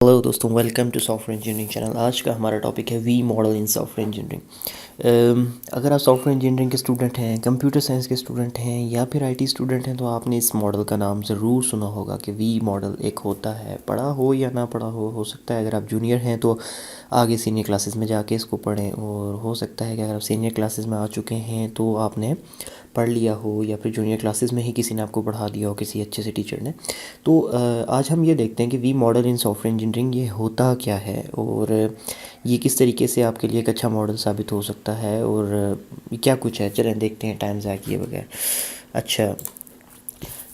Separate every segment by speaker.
Speaker 1: Hello दोस्तों, welcome to software engineering channel. आज का हमारा टॉपिक है V model in software engineering. अगर आप सॉफ्टवेयर इंजीनियरिंग के स्टूडेंट हैं, कंप्यूटर साइंस के स्टूडेंट हैं या फिर आईटी स्टूडेंट हैं तो आपने इस मॉडल का नाम ज़रूर सुना होगा कि वी मॉडल एक होता है। पढ़ा हो या ना पढ़ा हो सकता है अगर आप जूनियर हैं तो आगे सीनियर क्लासेस में जाके इसको पढ़ें, और हो सकता है कि अगर आप सीनियर क्लासेस में आ चुके हैं तो आपने पढ़ लिया हो या फिर जूनियर क्लासेस में ही किसी ने आपको पढ़ा दिया हो, किसी अच्छे से टीचर ने। तो आज हम ये देखते हैं कि we model in software engineering ये होता क्या है और ये किस तरीके से आपके लिए एक अच्छा मॉडल साबित हो सकता है और क्या कुछ है। चलें देखते हैं टाइम ज़ाया किए बगैर। अच्छा,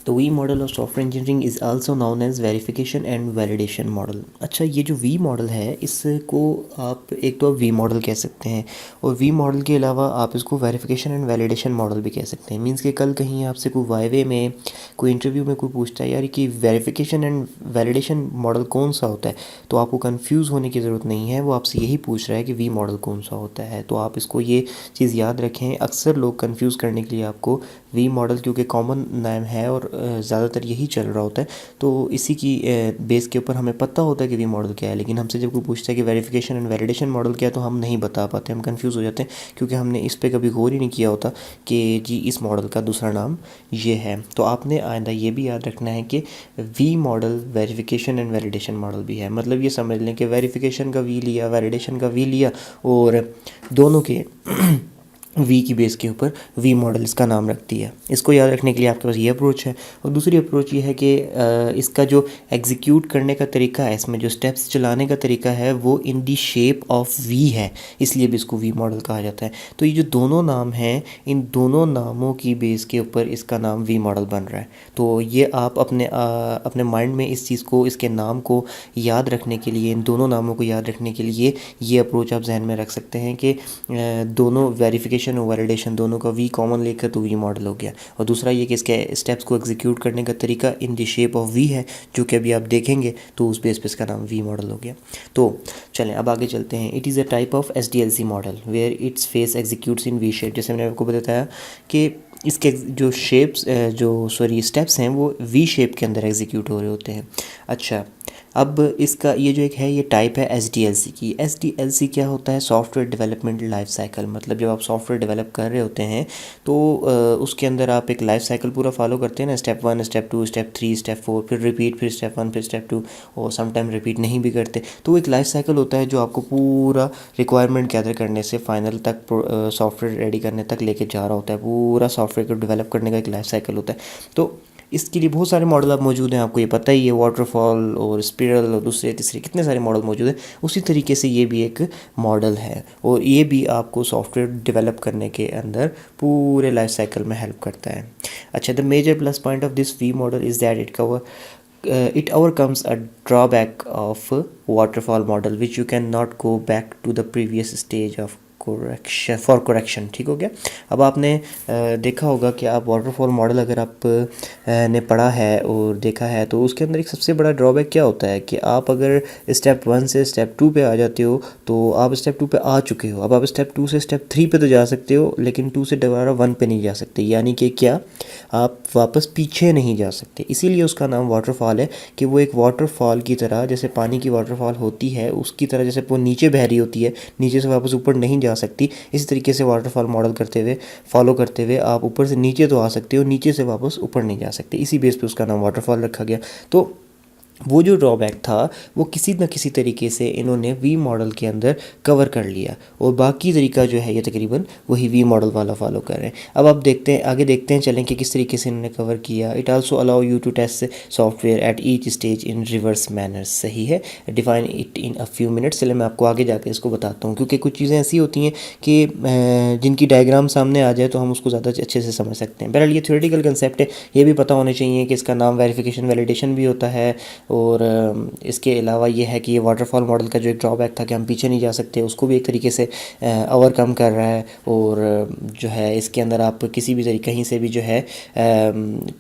Speaker 1: तो V model of software engineering is also known as verification and validation model. अच्छा, ये जो वी मॉडल है इसको आप एक तो वी मॉडल कह सकते हैं, और वी मॉडल के अलावा आप इसको वेरिफिकेशन एंड वैलिडेशन मॉडल भी कह सकते हैं। मींस कि कल कहीं आपसे कोई वाइवे में, कोई इंटरव्यू में कोई पूछता है यार कि वेरिफिकेशन एंड वैलिडेशन मॉडल कौन सा होता है, तो आपको कंफ्यूज होने की ज़रूरत नहीं है। वो आपसे यही पूछ रहा है कि वी मॉडल कौन सा होता है। तो आप इसको ये चीज़ याद रखें। अक्सर लोग कंफ्यूज करने के लिए आपको वी मॉडल, क्योंकि कॉमन नाम है और ज़्यादातर यही चल रहा होता है, तो इसी की बेस के ऊपर हमें पता होता है कि वी मॉडल क्या है। लेकिन हमसे जब कोई पूछता है कि वेरिफिकेशन एंड वैलिडेशन मॉडल क्या है तो हम नहीं बता पाते, हम कंफ्यूज हो जाते हैं, क्योंकि हमने इस पर कभी गौर ही नहीं किया होता कि जी इस मॉडल का दूसरा नाम ये है। तो आपने आइंदा ये भी याद रखना है कि V model verification and validation model भी है। मतलब ये समझ लें कि वेरिफिकेशन का वी लिया, वैलिडेशन का वी लिया, और दोनों के वी की बेस के ऊपर वी मॉडल इसका नाम रखती है। इसको याद रखने के लिए आपके पास ये अप्रोच है। और दूसरी अप्रोच ये है कि इसका जो एग्जीक्यूट करने का तरीका है, इसमें जो स्टेप्स चलाने का तरीका है वो इन दी शेप ऑफ वी है, इसलिए भी इसको वी मॉडल कहा जाता है। तो ये जो दोनों नाम हैं, इन दोनों नामों की बेस के ऊपर इसका नाम वी मॉडल बन रहा है। तो ये आप अपने माइंड में इस चीज़ को, इसके नाम को याद रखने के लिए, इन दोनों नामों को याद रखने के लिए ये अप्रोच आप जहन में रख सकते हैं कि दोनों वेरिफिकेशन और वैलिडेशन दोनों का वी कॉमन लेकर तो वी मॉडल हो गया। और दूसरा ये कि इसके स्टेप्स को एग्जीक्यूट करने का तरीका in the shape of V है, जो कि अभी आप देखेंगे, तो उस बेस पे इसका नाम वी मॉडल हो गया। तो चलें अब आगे चलते हैं। It is a type of SDLC model where its phase executes in V shape. जैसे मैंने आपको बताया कि इसके जो स्टेप्स हैं वो वी शेप के अंदर एग्जीक्यूट हो रहे होते हैं। अच्छा, अब इसका ये जो एक है ये टाइप है SDLC की। SDLC क्या होता है? Software development life cycle. मतलब जब आप सॉफ्टवेयर डेवलप कर रहे होते हैं तो उसके अंदर आप एक लाइफ साइकिल पूरा फॉलो करते हैं ना, स्टेप 1, स्टेप 2, स्टेप 3, स्टेप 4, फिर रिपीट, फिर स्टेप 1, फिर स्टेप 2, और समटाइम रिपीट नहीं भी करते। तो एक लाइफ साइकिल होता है जो आपको पूरा रिक्वायरमेंट गैदर करने से फाइनल तक सॉफ्टवेयर रेडी करने तक लेके जा रहा होता है। पूरा सॉफ्टवेयर को डेवलप करने का एक लाइफ साइकिल होता है। तो इसके लिए बहुत सारे मॉडल अब मौजूद हैं, आपको ये पता ही है, वाटरफॉल और स्पिरल और दूसरे तीसरे कितने सारे मॉडल मौजूद हैं। उसी तरीके से ये भी एक मॉडल है, और ये भी आपको सॉफ्टवेयर डेवलप करने के अंदर पूरे लाइफ साइकिल में हेल्प करता है। अच्छा, the major plus point of this V model is that it overcomes a drawback of waterfall model which you cannot go back to the previous stage of correction. ठीक हो गया। अब आपने देखा होगा कि आप वाटरफॉल मॉडल अगर आप ने पढ़ा है और देखा है तो उसके अंदर एक सबसे बड़ा ड्रॉबैक क्या होता है कि आप अगर स्टेप 1 से स्टेप 2 पे आ जाते हो तो आप स्टेप 2 पे आ चुके हो। अब आप स्टेप 2 से स्टेप 3 पे तो जा सकते हो, लेकिन 2 से दोबारा 1 पे नहीं जा सकते। यानी कि क्या, आप वापस पीछे नहीं जा सकते। इसीलिए उसका नाम वाटरफॉल है कि वो एक वाटरफॉल की तरह, जैसे पानी की वाटरफॉल होती है उसकी तरह, जैसे वो नीचे बह रही होती है, नीचे से वापस ऊपर नहीं जा सकती। इसी तरीके से वाटरफॉल मॉडल फॉलो करते हुए आप ऊपर से नीचे तो आ सकते हो, नीचे से वापस ऊपर नहीं जा सकते। इसी बेस पे उसका नाम वाटरफॉल रखा गया। तो वो जो ड्रॉबैक था वो किसी न किसी तरीके से इन्होंने वी मॉडल के अंदर कवर कर लिया, और बाकी तरीका जो है ये तकरीबन वही वी मॉडल वाला फॉलो कर रहे हैं। अब आप आगे देखते हैं चलें कि किस तरीके से इन्होंने कवर किया। It also allow you to test software at each stage in reverse manner. सही है, define it in a few minutes. चले मैं आपको आगे जाकर इसको बताता हूँ, क्योंकि कुछ चीज़ें ऐसी होती हैं कि जिनकी डायग्राम सामने आ जाए तो हम उसको ज़्यादा अच्छे से समझ सकते हैं। बहरहाल ये थ्योरेटिकल कंसेप्ट है, ये भी पता होने चाहिए कि इसका नाम वेरिफिकेशन वैलिडेशन भी होता है। और इसके अलावा ये है कि ये वाटरफॉल मॉडल का जो एक ड्रॉबैक था कि हम पीछे नहीं जा सकते, उसको भी एक तरीके से ओवरकम कर रहा है। और जो है इसके अंदर आप किसी भी तरीके कहीं से भी जो है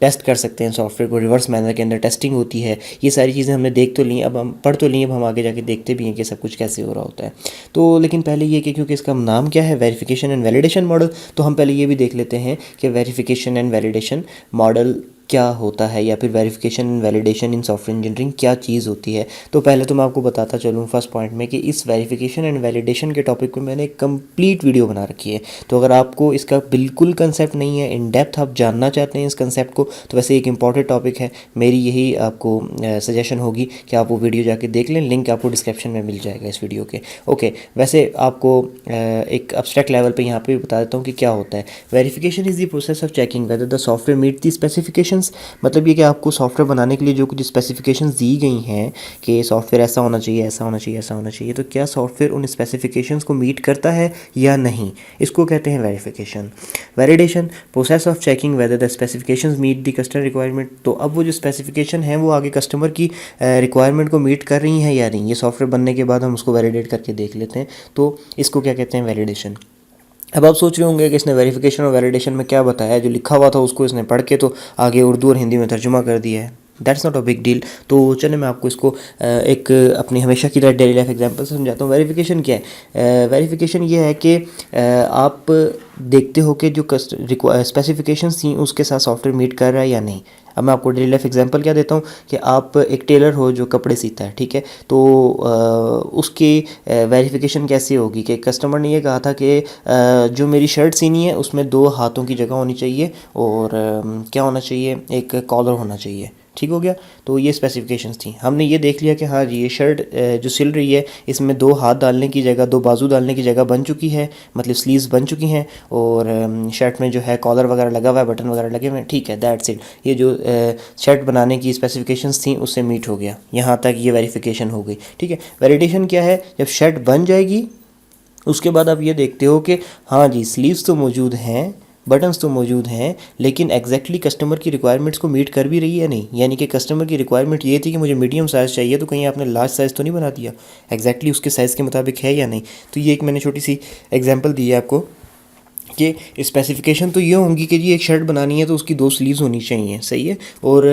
Speaker 1: टेस्ट कर सकते हैं सॉफ्टवेयर को, रिवर्स मैनर के अंदर टेस्टिंग होती है। ये सारी चीज़ें हमने देख तो ली, अब हम पढ़ तो ली, अब हम आगे जाके देखते भी हैं कि सब कुछ कैसे हो रहा होता है। तो लेकिन पहले ये कि क्योंकि इसका नाम क्या है, वेरिफिकेशन एंड वैलिडेशन मॉडल, तो हम पहले ये भी देख लेते हैं कि वेरिफिकेशन एंड वैलिडेशन मॉडल क्या होता है, या फिर verification and validation in software engineering क्या चीज़ होती है। तो पहले तो मैं आपको बताता चलूँ फर्स्ट पॉइंट में कि इस वेरिफिकेशन एंड वैलिडेशन के टॉपिक पे मैंने एक कंप्लीट वीडियो बना रखी है। तो अगर आपको इसका बिल्कुल कंसेप्ट नहीं है, इन डेप्थ आप जानना चाहते हैं इस कंसेप्ट को, तो वैसे एक इंपॉर्टेंट टॉपिक है, मेरी यही आपको सजेशन होगी कि आप वो वीडियो जाके देख लें। लिंक आपको डिस्क्रिप्शन में मिल जाएगा इस वीडियो के। ओके, वैसे आपको एक अब्स्ट्रैक्ट लेवल पे यहाँ पे भी बता देता हूँ कि क्या होता है। Verification is the process of checking whether the software meet the specifications. मतलब ये कि आपको सॉफ्टवेयर बनाने के लिए जो कुछ स्पेसिफिकेशंस दी गई हैं कि सॉफ्टवेयर ऐसा होना चाहिए, ऐसा होना चाहिए, ऐसा होना चाहिए, तो क्या सॉफ्टवेयर उन स्पेसिफिकेशंस को मीट करता है या नहीं, इसको कहते हैं verification. Validation, process of checking whether the specifications meet the customer requirement. तो अब वो जो स्पेसिफिकेशन है वो आगे कस्टमर की रिक्वायरमेंट को मीट कर रही हैं या नहीं, ये सॉफ्टवेयर बनने के बाद हम उसको वैलिडेट करके देख लेते हैं। तो इसको क्या कहते हैं, वैलिडेशन। अब आप सोच रहे होंगे कि इसने वेरिफिकेशन और वैलिडेशन में क्या बताया, जो लिखा हुआ था उसको इसने पढ़ के तो आगे उर्दू और हिंदी में तर्जुमा कर दिया है। That's not a big deal. तो चलिए मैं आपको इसको एक अपनी हमेशा की तरह डेली लाइफ एग्जांपल से समझाता हूँ। वेरिफिकेशन क्या है? वेरिफिकेशन ये है कि आप देखते हो कि जो स्पेसिफिकेशंस थी उसके साथ सॉफ्टवेयर मीट कर रहा है या नहीं। अब मैं आपको डेली लाइफ एग्जांपल क्या देता हूँ कि आप एक टेलर हो जो कपड़े सीता है, ठीक है, तो उसकी वेरिफिकेशन कैसे होगी कि कस्टमर ने ये कहा था कि जो मेरी शर्ट सीनी है उसमें 2 हाथों की जगह होनी चाहिए और क्या होना चाहिए, एक कॉलर होना चाहिए, ठीक हो गया। तो ये स्पेसिफिकेशंस थी। हमने ये देख लिया कि हाँ जी ये शर्ट जो सिल रही है इसमें 2 हाथ डालने की जगह, 2 बाजू डालने की जगह बन चुकी है, मतलब स्लीव्स बन चुकी हैं, और शर्ट में जो है कॉलर वगैरह लगा हुआ है, बटन वगैरह लगे हुए हैं, ठीक है, दैट्स इट। ये जो शर्ट बनाने की स्पेसिफिकेशंस थी उससे मीट हो गया, यहाँ तक ये वेरिफिकेशन हो गई, ठीक है। वैलिडेशन क्या है? जब शर्ट बन जाएगी उसके बाद आप ये देखते हो कि हाँ जी स्लीव्स तो मौजूद हैं, बटन्स तो मौजूद हैं, लेकिन एग्जैक्टली कस्टमर की रिक्वायरमेंट्स को मीट कर भी रही है नहीं। यानी कि कस्टमर की रिक्वायरमेंट ये थी कि मुझे मीडियम साइज़ चाहिए, तो कहीं आपने लार्ज साइज़ तो नहीं बना दिया, एग्जैक्टली उसके साइज़ के मुताबिक है या नहीं। तो ये एक मैंने छोटी सी एग्जांपल दी है आपको कि स्पेसिफिकेशन तो ये होंगी कि जी एक शर्ट बनानी है तो उसकी 2 स्लीव्स होनी चाहिए, सही है, और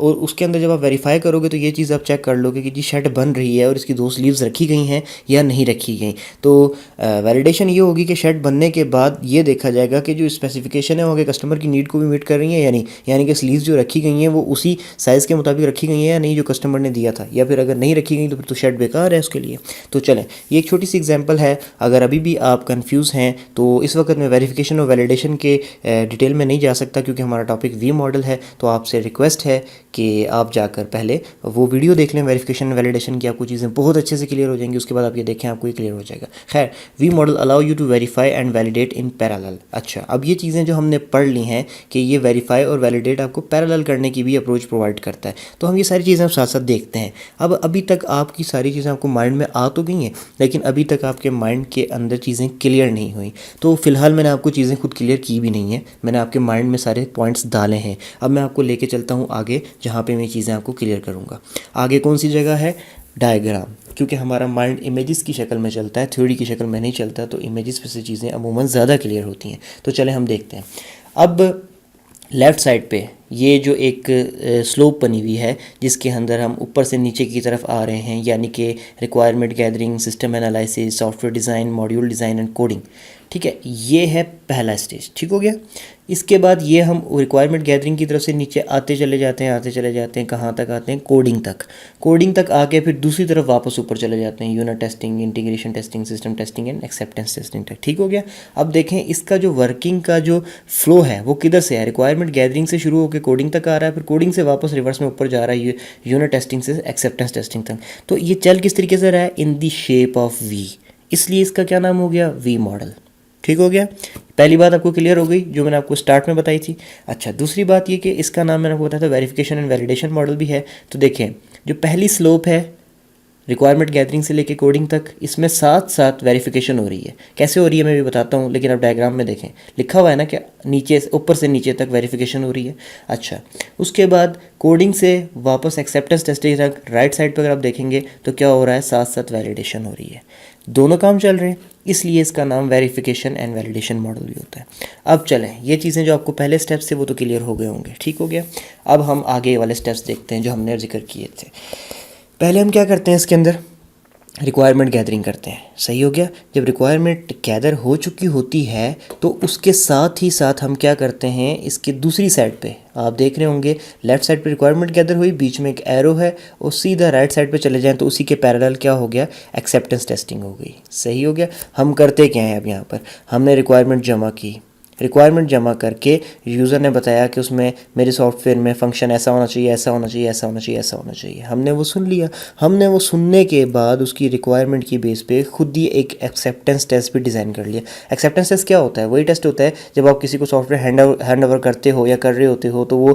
Speaker 1: उसके अंदर जब आप वेरीफाई करोगे तो ये चीज़ आप चेक कर लोगे कि जी शर्ट बन रही है और इसकी 2 स्लीव्स रखी गई हैं या नहीं रखी गई। तो वैलिडेशन ये होगी कि शर्ट बनने के बाद ये देखा जाएगा कि जो स्पेसिफिकेशन है वो आगे कस्टमर की नीड को भी मीट कर रही है या नहीं, यानी कि स्लीव्स जो रखी गई हैं वो उसी साइज़ के मुताबिक रखी गई हैं या नहीं जो कस्टमर ने दिया था, या फिर अगर नहीं रखी गई तो फिर तो शर्ट बेकार है उसके लिए। तो चलें, ये एक छोटी सी एग्जांपल है। अगर अभी भी आप कंफ्यूज हैं तो इस वक्त मैं वेरिफिकेशन और वैलिडेशन के डिटेल में नहीं जा सकता क्योंकि हमारा टॉपिक वी मॉडल है। तो आपसे रिक्वेस्ट है कि आप जाकर पहले वो वीडियो देख लें वेरिफिकेशन वैलिडेशन की, आपको चीज़ें बहुत अच्छे से क्लियर हो जाएंगी। उसके बाद आप ये देखें, आपको ये क्लियर हो जाएगा। खैर, V model allow you to verify and validate in parallel. अच्छा, अब ये चीज़ें जो हमने पढ़ ली हैं कि ये वेरीफाई और वैलिडेट आपको पैरेलल करने की भी अप्रोच प्रोवाइड करता है। तो हम ये सारी चीज़ें साथ साथ देखते हैं। अब अभी तक आपकी सारी चीज़ें आपको माइंड में आ तो गई हैं, लेकिन अभी तक आपके माइंड के अंदर चीज़ें क्लियर नहीं हुई। तो फिलहाल मैंने आपको चीज़ें खुद क्लियर की भी नहीं है, मैंने आपके माइंड में सारे पॉइंट्स डाले हैं। अब मैं आपको लेके चलता हूँ आगे, जहाँ पे मैं चीज़ें आपको क्लियर करूँगा। आगे कौन सी जगह है? डायग्राम। क्योंकि हमारा माइंड इमेजेस की शक्ल में चलता है, थ्योरी की शक्ल में नहीं चलता, तो इमेजेस पे से चीज़ें अमूमन ज़्यादा क्लियर होती हैं। तो चले हम देखते हैं। अब लेफ़्ट साइड पे ये जो एक स्लोप बनी हुई है जिसके अंदर हम ऊपर से नीचे की तरफ आ रहे हैं, यानी कि requirement gathering, system analysis, software design, module design and coding, ठीक है, ये है पहला स्टेज, ठीक हो गया। इसके बाद ये हम रिक्वायरमेंट गैदरिंग की तरफ से नीचे आते चले जाते हैं, कहाँ तक आते हैं? कोडिंग तक आके फिर दूसरी तरफ वापस ऊपर चले जाते हैं, unit testing, integration testing, system testing and acceptance testing तक, ठीक हो गया। अब देखें इसका जो वर्किंग का जो फ्लो है वो किधर से है? रिक्वायरमेंट गैदरिंग से शुरू होकर कोडिंग तक आ रहा है, फिर कोडिंग से वापस रिवर्स में ऊपर जा रहा है यूनिट टेस्टिंग से एक्सेप्टेंस टेस्टिंग तक। तो ये चल किस तरीके से रहा है? इन दी शेप ऑफ वी, इसलिए इसका क्या नाम हो गया? वी मॉडल, ठीक हो गया। पहली बात आपको क्लियर हो गई जो मैंने आपको स्टार्ट में बताई थी। अच्छा, दूसरी बात ये कि इसका नाम मैंने आपको बताया था वेरिफिकेशन एंड वैलिडेशन मॉडल भी है। तो देखें, जो पहली स्लोप है रिक्वायरमेंट गैदरिंग से लेके कोडिंग तक, इसमें साथ साथ वेरिफिकेशन हो रही है। कैसे हो रही है मैं भी बताता हूँ, लेकिन आप डायग्राम में देखें, लिखा हुआ है ना कि नीचे ऊपर से नीचे तक वेरिफिकेशन हो रही है। अच्छा, उसके बाद कोडिंग से वापस एक्सेप्टेंस टेस्टिंग तक राइट साइड पर अगर आप देखेंगे तो क्या हो रहा है? साथ साथ वैलिडेशन हो रही है, दोनों काम चल रहे हैं, इसलिए इसका नाम वेरिफिकेशन एंड वैलिडेशन मॉडल भी होता है। अब चलें, ये चीज़ें जो आपको पहले स्टेप्स थे वो तो क्लियर हो गए होंगे, ठीक हो गया। अब हम आगे वाले स्टेप्स देखते हैं जो हमने जिक्र किए थे। पहले हम क्या करते हैं इसके अंदर? रिक्वायरमेंट गैदरिंग करते हैं। सही हो गया। जब रिक्वायरमेंट गैदर हो चुकी होती है तो उसके साथ ही साथ हम क्या करते हैं, इसके दूसरी साइड पे आप देख रहे होंगे लेफ्ट साइड पे रिक्वायरमेंट गैदर हुई, बीच में एक एरो है और सीधा राइट साइड पे चले जाएं तो उसी के पैरेलल क्या हो गया, एक्सेप्टेंस टेस्टिंग हो गई। सही हो गया। हम करते क्या हैं, अब यहाँ पर हमने रिक्वायरमेंट जमा की, रिक्वायरमेंट जमा करके यूज़र ने बताया कि उसमें मेरे सॉफ्टवेयर में फंक्शन ऐसा होना चाहिए, ऐसा होना चाहिए, ऐसा होना चाहिए, ऐसा होना चाहिए। हमने वो सुन लिया। हमने वो सुनने के बाद उसकी रिक्वायरमेंट की बेस पे खुद ही एक एक्सेप्टेंस टेस्ट भी डिज़ाइन कर लिया। एक्सेप्टेंस टेस्ट क्या होता है, वही टेस्ट होता है जब आप किसी को सॉफ्टवेयर हैंड ओवर करते हो या कर रहे होते हो तो वो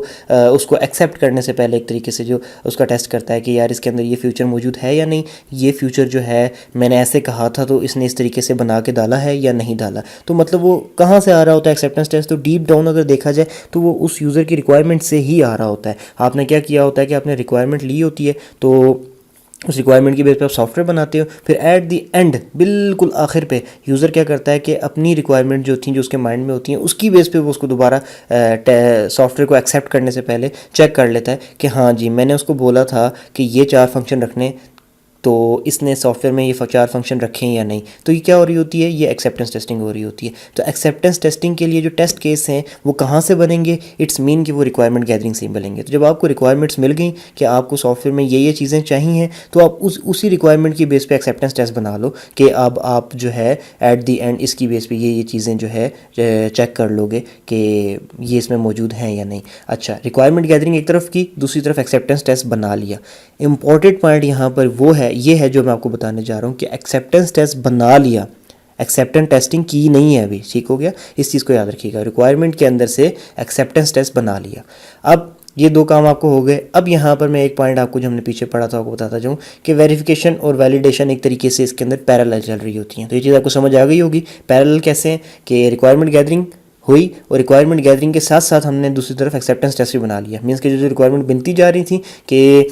Speaker 1: उसको एक्सेप्ट करने से पहले एक तरीके से जो उसका टेस्ट करता है कि यार इसके अंदर ये फ्यूचर मौजूद है या नहीं, ये फ्यूचर जो है मैंने ऐसे कहा था तो इसने इस तरीके से बना के डाला है या नहीं डाला। तो मतलब वो कहाँ से आ रहा होता है एक्सेप्टेंस टेस्ट, तो डीप डाउन अगर देखा जाए तो वो उस यूज़र की रिक्वायरमेंट से ही आ रहा होता है। आपने क्या किया होता है कि आपने रिक्वायरमेंट ली होती है तो उस रिक्वायरमेंट की बेस पे आप सॉफ्टवेयर बनाते हो, फिर एट द एंड बिल्कुल आखिर पे यूज़र क्या करता है कि अपनी रिक्वायरमेंट जो थी, जो उसके माइंड में होती हैं, उसकी बेस पे वो उसको दोबारा सॉफ्टवेयर को एक्सेप्ट करने से पहले चेक कर लेता है कि हाँ जी मैंने उसको बोला था कि ये 4 फंक्शन रखने, तो इसने सॉफ्टवेयर में ये 4 फंक्शन रखे हैं या नहीं। तो ये क्या हो रही होती है, ये एक्सेप्टेंस टेस्टिंग हो रही होती है। तो एक्सेप्टेंस टेस्टिंग के लिए जो टेस्ट केस हैं वो कहाँ से बनेंगे, इट्स मीन कि वो रिक्वायरमेंट गैदरिंग से ही बनेंगे। तो जब आपको रिक्वायरमेंट्स मिल गई कि आपको सॉफ्टवेयर में ये चीज़ें चाहिए तो आप उसी रिक्वायरमेंट की बेस पे एक्सेप्टेंस टेस्ट बना लो कि अब आप जो है एट दी एंड इसकी बेस पे ये चीज़ें जो है चेक कर लोगे कि ये इसमें मौजूद हैं या नहीं। अच्छा, रिक्वायरमेंट गैदरिंग एक तरफ की, दूसरी तरफ एक्सेप्टेंस टेस्ट बना लिया। इंपॉर्टेंट पॉइंट यहाँ पर वो है, ये है जो मैं आपको बताने जा रहा हूँ कि एक्सेप्टेंस टेस्ट बना लिया, एक्सेप्टेंस टेस्टिंग की नहीं है अभी। ठीक हो गया, इस चीज़ को याद रखिएगा। रिक्वायरमेंट के अंदर से एक्सेप्टेंस टेस्ट बना लिया। अब ये 2 काम आपको हो गए। अब यहाँ पर मैं एक पॉइंट आपको जो हमने पीछे पढ़ा था आपको बताता जाऊँ कि वेरिफिकेशन और वैलिडेशन एक तरीके से इसके अंदर पैरेलल चल रही होती हैं। तो ये चीज़ आपको समझ आ गई होगी। पैरेलल कैसे हैं कि रिक्वायरमेंट गैदरिंग हुई और रिक्वायरमेंट गैदरिंग के साथ साथ हमने दूसरी तरफ एक्सेप्टेंस टेस्ट भी बना लिया। मीन्स कि जो रिक्वायरमेंट बनती जा रही थी कि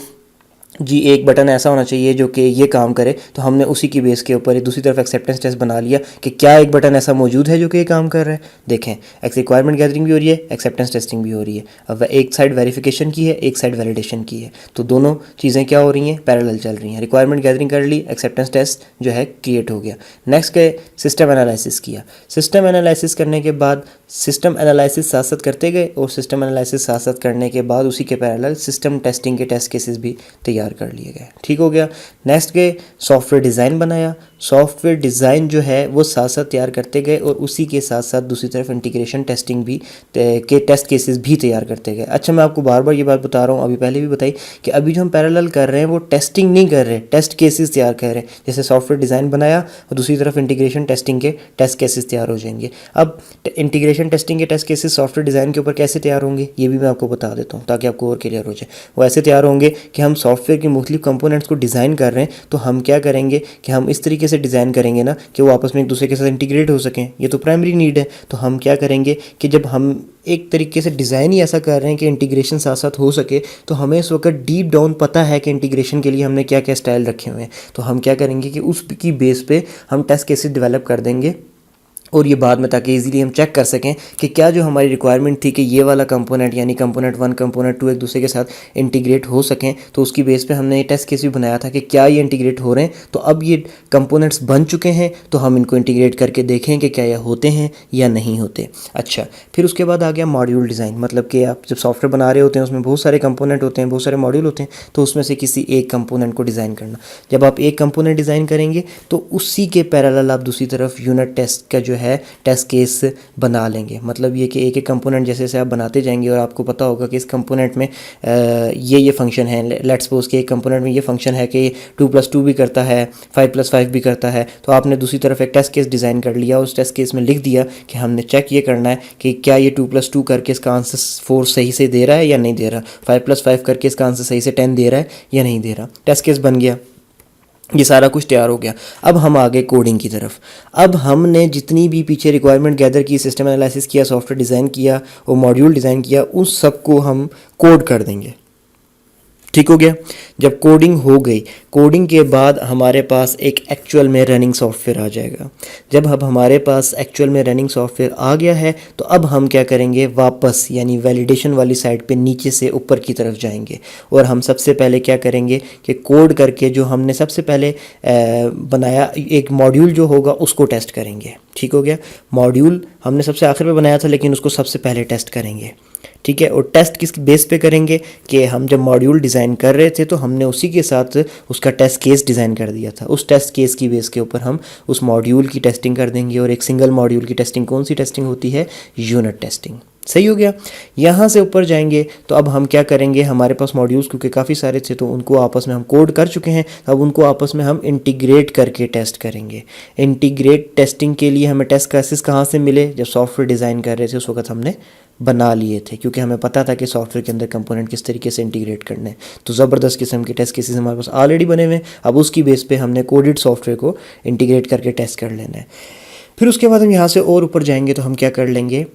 Speaker 1: जी एक बटन ऐसा होना चाहिए जो कि ये काम करे, तो हमने उसी की बेस के ऊपर एक दूसरी तरफ एक्सेप्टेंस टेस्ट बना लिया कि क्या एक बटन ऐसा मौजूद है जो कि ये काम कर रहा है। देखें, रिक्वायरमेंट गैदरिंग भी हो रही है, एक्सेप्टेंस टेस्टिंग भी हो रही है। अब एक साइड वेरिफिकेशन की है, एक साइड वैलिडेशन की है, तो दोनों चीज़ें क्या हो रही हैं, पैरेलल चल रही हैं। रिक्वायरमेंट गैदरिंग कर ली, एक्सेप्टेंस टेस्ट जो है क्रिएट हो गया। नेक्स्ट के सिस्टम एनालिसिस किया। सिस्टम एनालिसिस करने के बाद सिस्टम एनालिसिस साथ साथ करते गए और सिस्टम एनालिसिस साथ साथ करने के बाद उसी के पैरेलल सिस्टम टेस्टिंग के टेस्ट केसेस भी तैयार कर लिए गए। ठीक हो गया। नेक्स्ट के सॉफ्टवेयर डिज़ाइन बनाया। सॉफ्टवेयर डिज़ाइन जो है वो साथ साथ तैयार करते गए और उसी के साथ साथ दूसरी तरफ इंटीग्रेशन टेस्टिंग भी के टेस्ट केसेस भी तैयार करते गए। अच्छा, मैं आपको बार बार ये बात बता रहा हूँ, अभी पहले भी बताई कि अभी जो हम पैरेलल कर रहे हैं वो टेस्टिंग नहीं कर रहे, टेस्ट केसेस तैयार कर रहे हैं। जैसे सॉफ्टवेयर डिज़ाइन बनाया और दूसरी तरफ इंटीग्रेशन टेस्टिंग के टेस्ट केसेस तैयार हो जाएंगे। अब इंटीग्रेशन टेस्टिंग के टेस्ट केसेस सॉफ्टवेयर डिज़ाइन के ऊपर कैसे तैयार होंगे ये भी मैं आपको बता देता हूँ ताकि आपको और क्लियर हो जाए। वो ऐसे तैयार होंगे कि हम सॉफ्टवेयर के मुख्तलिफ कंपोनेंट्स को डिज़ाइन कर रहे हैं तो हम क्या करेंगे कि हम इस तरीके से डिज़ाइन करेंगे ना कि वो आपस में एक दूसरे के साथ इंटीग्रेट हो सकें। ये तो प्राइमरी नीड है। तो हम क्या करेंगे कि जब हम एक तरीके से डिज़ाइन ही ऐसा कर रहे हैं कि इंटीग्रेशन साथ साथ हो सके, तो हमें इस वक्त डीप डाउन पता है कि इंटीग्रेशन के लिए हमने क्या क्या स्टाइल रखे हुए हैं। तो हम क्या करेंगे कि उसकी बेस पे हम टेस्ट केसेस डेवलप कर देंगे और ये बाद में ताकि इजीली हम चेक कर सकें कि क्या जो हमारी रिक्वायरमेंट थी कि ये वाला कंपोनेंट यानी कंपोनेंट 1 कंपोनेंट 2 एक दूसरे के साथ इंटीग्रेट हो सकें, तो उसकी बेस पे हमने ये टेस्ट केस भी बनाया था कि क्या ये इंटीग्रेट हो रहे हैं। तो अब ये कंपोनेंट्स बन चुके हैं तो हम इनको इंटीग्रेट करके देखें कि क्या ये होते हैं या नहीं होते। अच्छा, फिर उसके बाद आ गया मॉड्यूल डिज़ाइन। मतलब कि आप जब सॉफ्टवेयर बना रहे होते हैं उसमें बहुत सारे कंपोनेंट होते हैं, बहुत सारे मॉड्यूल होते हैं, तो उसमें से किसी एक कंपोनेंट को डिज़ाइन करना। जब आप एक कंपोनेंट डिज़ाइन करेंगे तो उसी के पैरेलल आप दूसरी तरफ यूनिट टेस्ट का जो है टेस्ट केस बना लेंगे। मतलब ये कि एक एक कंपोनेंट जैसे जैसे आप बनाते जाएंगे और आपको पता होगा कि इस कंपोनेंट में ये फंक्शन है। लेट्स सपोज कि एक कंपोनेंट में ये फंक्शन है कि 2+2 भी करता है, 5+5 भी करता है, तो आपने दूसरी तरफ एक टेस्ट केस डिज़ाइन कर लिया। उस टेस्ट केस में लिख दिया कि हमने चेक ये करना है कि क्या ये 2+2 करके इसका आंसर 4 सही से दे रहा है या नहीं दे रहा, 5+5 करके इसका आंसर सही से 10 दे रहा है या नहीं दे रहा। टेस्ट केस बन गया, ये सारा कुछ तैयार हो गया। अब हम आ गए कोडिंग की तरफ। अब हमने जितनी भी पीछे रिक्वायरमेंट गैदर की, सिस्टम एनालिसिस किया, सॉफ्टवेयर डिज़ाइन किया और मॉड्यूल डिज़ाइन किया, उस सब को हम कोड कर देंगे। ठीक हो गया। जब कोडिंग हो गई, कोडिंग के बाद हमारे पास एक एक्चुअल में रनिंग सॉफ्टवेयर आ जाएगा। जब अब हमारे पास एक्चुअल में रनिंग सॉफ्टवेयर आ गया है तो अब हम क्या करेंगे, वापस यानी वैलिडेशन वाली साइड पे नीचे से ऊपर की तरफ जाएंगे और हम सबसे पहले क्या करेंगे कि कोड करके जो हमने सबसे पहले बनाया एक मॉड्यूल जो होगा उसको टेस्ट करेंगे। ठीक हो गया। मॉड्यूल हमने सबसे आखिर में बनाया था लेकिन उसको सबसे पहले टेस्ट करेंगे। ठीक है। और टेस्ट किस बेस पे करेंगे कि हम जब मॉड्यूल डिज़ाइन कर रहे थे तो हमने उसी के साथ उसका टेस्ट केस डिज़ाइन कर दिया था। उस टेस्ट केस की बेस के ऊपर हम उस मॉड्यूल की टेस्टिंग कर देंगे। और एक सिंगल मॉड्यूल की टेस्टिंग कौन सी टेस्टिंग होती है, यूनिट टेस्टिंग। सही हो गया। यहाँ से ऊपर जाएंगे तो अब हम क्या करेंगे, हमारे पास मॉड्यूल्स क्योंकि काफ़ी सारे थे तो उनको आपस में हम कोड कर चुके हैं, अब उनको आपस में हम इंटीग्रेट करके टेस्ट करेंगे। इंटीग्रेट टेस्टिंग के लिए हमें टेस्ट केसेस कहाँ से मिले, जब सॉफ्टवेयर डिज़ाइन कर रहे थे उस वक्त हमने बना लिए थे क्योंकि हमें पता था कि सॉफ्टवेयर के अंदर कंपोनेंट किस तरीके से इंटीग्रेट करने हैं। तो ज़बरदस्त किस्म के टेस्ट केसेस हमारे पास ऑलरेडी बने हुए हैं। अब उसकी बेस पे हमने कोडेड सॉफ्टवेयर को इंटीग्रेट करके टेस्ट कर लेना है। फिर उसके बाद हम यहाँ से और ऊपर जाएंगे तो हम क्या कर लेंगे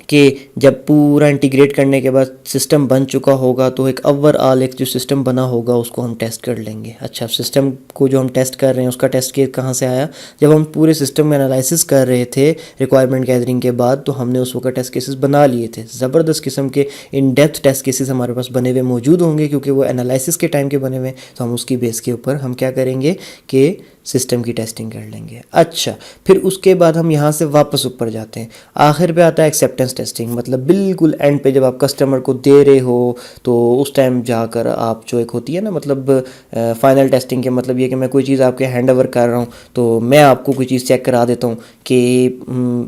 Speaker 1: कि जब पूरा इंटीग्रेट करने के बाद सिस्टम बन चुका होगा तो एक ओवरऑल एक जो सिस्टम बना होगा उसको हम टेस्ट कर लेंगे। अच्छा, सिस्टम को जो हम टेस्ट कर रहे हैं उसका टेस्ट केस कहाँ से आया, जब हम पूरे सिस्टम में एनालिसिस कर रहे थे रिक्वायरमेंट गैदरिंग के बाद तो हमने उस वक्त टेस्ट केसेस बना लिए थे। ज़बरदस्त किस्म के इन डेप्थ टेस्ट केसेस हमारे पास बने हुए मौजूद होंगे क्योंकि वो एनालिसिस के टाइम के बने हुए। तो हम उसकी बेस के ऊपर हम क्या करेंगे कि सिस्टम की टेस्टिंग कर लेंगे। अच्छा, फिर उसके बाद हम यहाँ से वापस ऊपर जाते हैं। आखिर पे आता है एक्सेप्टेंस टेस्टिंग, मतलब बिल्कुल एंड पे जब आप कस्टमर को दे रहे हो तो उस टाइम जाकर आप जो एक होती है ना, मतलब फाइनल टेस्टिंग के मतलब ये कि मैं कोई चीज़ आपके हैंड ओवर कर रहा हूँ तो मैं आपको कोई चीज़ चेक करा देता हूँ कि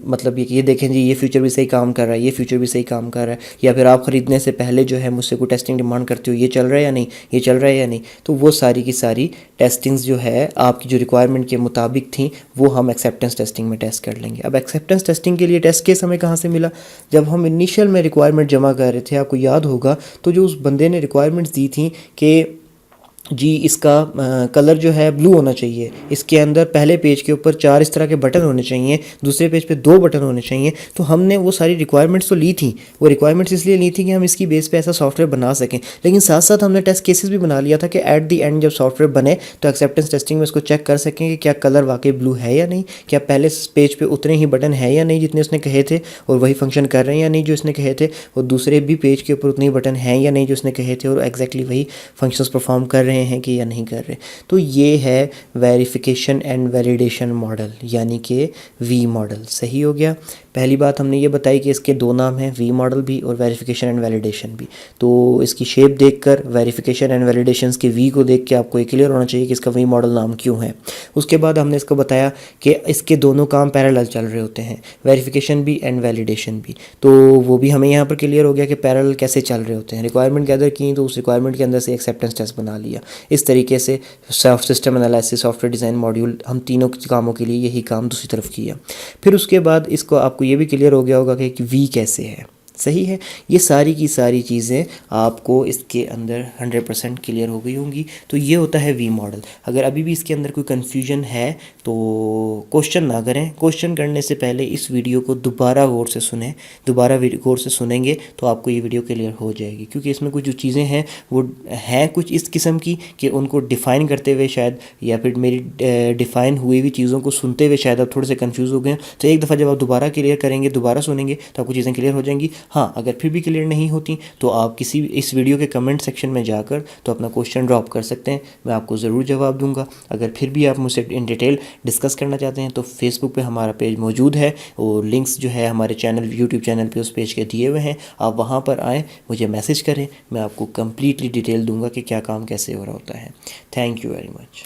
Speaker 1: मतलब ये देखें जी ये फीचर भी सही काम कर रहा है, ये फीचर भी सही काम कर रहा है। या फिर आप ख़रीदने से पहले जो है मुझसे कोई टेस्टिंग डिमांड करते हो, ये चल रहा है या नहीं, ये चल रहा है या नहीं। तो वो सारी की सारी टेस्टिंग्स जो है आपकी जो रिक्वायरमेंट के मुताबिक थी वो हम एक्सेप्टेंस टेस्टिंग में टेस्ट कर लेंगे। अब एक्सेप्टेंस टेस्टिंग के लिए टेस्ट केस हमें कहाँ से मिला, जब हम इनिशियल में रिक्वायरमेंट जमा कर रहे थे, आपको याद होगा तो जो उस बंदे ने रिक्वायरमेंट्स दी थी कि जी इसका कलर जो है ब्लू होना चाहिए, इसके अंदर पहले पेज के ऊपर 4 इस तरह के बटन होने चाहिए, दूसरे पेज पे 2 बटन होने चाहिए। तो हमने वो सारी रिक्वायरमेंट्स तो ली थी, वो रिक्वायरमेंट्स इसलिए ली थी कि हम इसकी बेस पे ऐसा सॉफ्टवेयर बना सकें, लेकिन साथ साथ हमने टेस्ट केसेस भी बना लिया था कि एट द एंड जब सॉफ्टवेयर बने तो एक्सेप्टेंस टेस्टिंग में इसको चेक कर सकें कि क्या कलर वाकई ब्लू है या नहीं, क्या पहले पेज पर उतने ही बटन है या नहीं जितने उसने कहे थे और वही फंक्शन कर रहे हैं या नहीं जो उसने कहे थे, और दूसरे भी पेज के ऊपर उतने ही बटन हैं या नहीं जो उसने कहे थे और एग्जैक्टली वही फंक्शंस परफॉर्म कर रहे हैं कि या नहीं कर रहे। तो ये है वेरिफिकेशन एंड वैलिडेशन मॉडल यानी कि वी मॉडल। सही हो गया। पहली बात हमने ये बताई कि इसके 2 नाम हैं, वी मॉडल भी और वेरिफिकेशन एंड वैलिडेशन भी। तो इसकी शेप देखकर वेरिफिकेशन एंड वैलिडेशंस के वी को देख के आपको ये क्लियर होना चाहिए कि इसका वी मॉडल नाम क्यों है। उसके बाद हमने इसको बताया कि इसके दोनों काम पैरेलल चल रहे होते हैं, वेरिफिकेशन भी एंड वैलिडेशन भी। तो वो भी हमें यहाँ पर क्लियर हो गया कि पैरेलल कैसे चल रहे होते हैं। रिक्वायरमेंट गैदर की तो उस रिक्वायरमेंट के अंदर से एक्सेप्टेंस टेस्ट बना लिया। इस तरीके से system analysis, software design module, हम तीनों कामों के लिए यही काम दूसरी तरफ किया। फिर उसके बाद इसको आपको ये भी क्लियर हो गया होगा कि वी कैसे है। सही है। ये सारी की सारी चीज़ें आपको इसके अंदर 100% क्लियर हो गई होंगी। तो ये होता है वी मॉडल। अगर अभी भी इसके अंदर कोई कन्फ्यूजन है तो क्वेश्चन ना करें, क्वेश्चन करने से पहले इस वीडियो को दोबारा गौर से सुनें। दोबारा गौर से सुनेंगे तो आपको ये वीडियो क्लियर हो जाएगी, क्योंकि इसमें कुछ जो चीज़ें हैं वो हैं कुछ इस किस्म की कि उनको डिफ़ाइन करते हुए शायद, या फिर मेरी डिफ़ाइन हुई हुई चीज़ों को सुनते हुए शायद आप थोड़े से कन्फ्यूज़ हो गए। तो एक दफ़ा जब आप दोबारा क्लियर करेंगे, दोबारा सुनेंगे तो आपको चीज़ें क्लियर हो जाएंगी। हाँ, अगर फिर भी क्लियर नहीं होती तो आप किसी इस वीडियो के कमेंट सेक्शन में जाकर तो अपना क्वेश्चन ड्रॉप कर सकते हैं, मैं आपको ज़रूर जवाब दूंगा। अगर फिर भी आप मुझसे इन डिटेल डिस्कस करना चाहते हैं तो फेसबुक पे हमारा पेज मौजूद है और लिंक्स जो है हमारे चैनल यूट्यूब चैनल पे उस पेज के दिए हुए हैं। आप वहाँ पर आएँ, मुझे मैसेज करें, मैं आपको कम्प्लीटली डिटेल दूँगा कि क्या काम कैसे हो रहा होता है। Thank you very much.